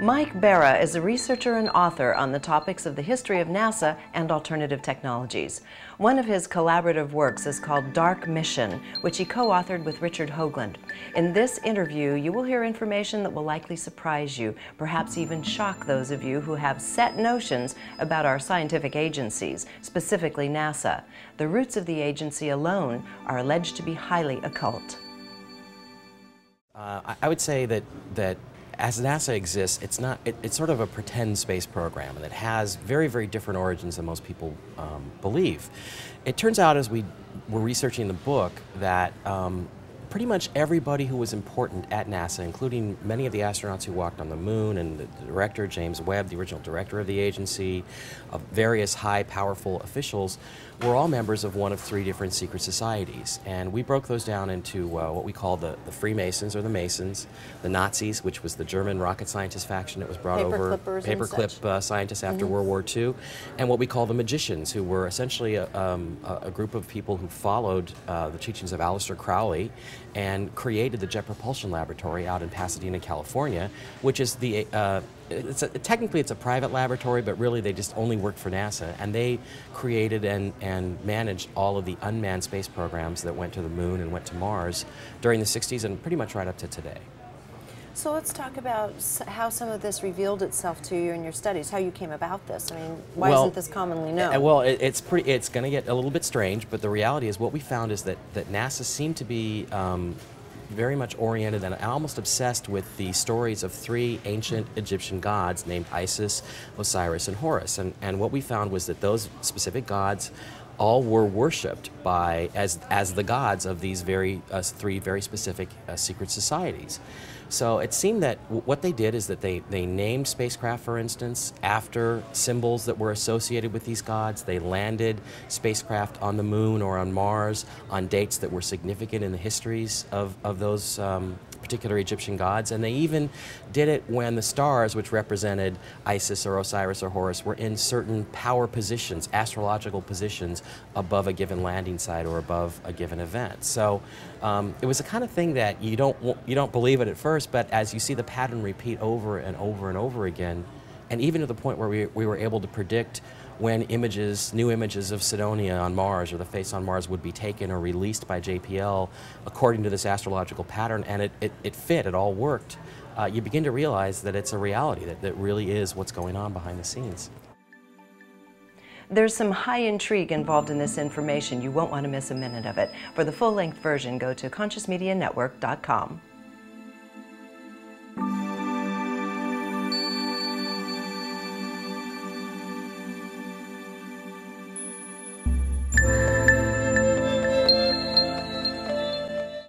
Mike Bara is a researcher and author on the topics of the history of NASA and alternative technologies. One of his collaborative works is called Dark Mission, which he co-authored with Richard Hoagland. In this interview, you will hear information that will likely surprise you, perhaps even shock those of you who have set notions about our scientific agencies, specifically NASA. The roots of the agency alone are alleged to be highly occult. I would say that as NASA exists, it's sort of a pretend space program, and it has very, very different origins than most people believe. It turns out, as we were researching the book, that pretty much everybody who was important at NASA, including many of the astronauts who walked on the moon, and the director, James Webb, the original director of the agency, various high, powerful officials, were all members of one of three different secret societies. And we broke those down into what we call the Freemasons, or the Masons, the Nazis, which was the German rocket scientist faction that was brought over, paperclip scientists after World War II, and what we call the Magicians, who were essentially a group of people who followed the teachings of Aleister Crowley and created the Jet Propulsion Laboratory out in Pasadena, California, which is technically it's a private laboratory, but really they just only worked for NASA, and they created and managed all of the unmanned space programs that went to the moon and went to Mars during the 60s and pretty much right up to today. So let's talk about how some of this revealed itself to you in your studies, how you came about this. I mean, why isn't this commonly known? Well, it's going to get a little bit strange, but the reality is what we found is that NASA seemed to be very much oriented and almost obsessed with the stories of three ancient Egyptian gods named Isis, Osiris, and Horus. And what we found was that those specific gods all were worshipped as the gods of these three very specific secret societies. So it seemed that what they did is that they named spacecraft, for instance, after symbols that were associated with these gods. They landed spacecraft on the moon or on Mars on dates that were significant in the histories of those particular Egyptian gods, and they even did it when the stars, which represented Isis or Osiris or Horus, were in certain power positions, astrological positions, above a given landing site or above a given event. So it was the kind of thing that you don't believe it at first, but as you see the pattern repeat over and over and over again, and even to the point where we were able to predict when new images of Cydonia on Mars or the face on Mars would be taken or released by JPL according to this astrological pattern, and it fit, it all worked, you begin to realize that it's a reality, that really is what's going on behind the scenes. There's some high intrigue involved in this information. You won't want to miss a minute of it. For the full-length version, go to ConsciousMediaNetwork.com.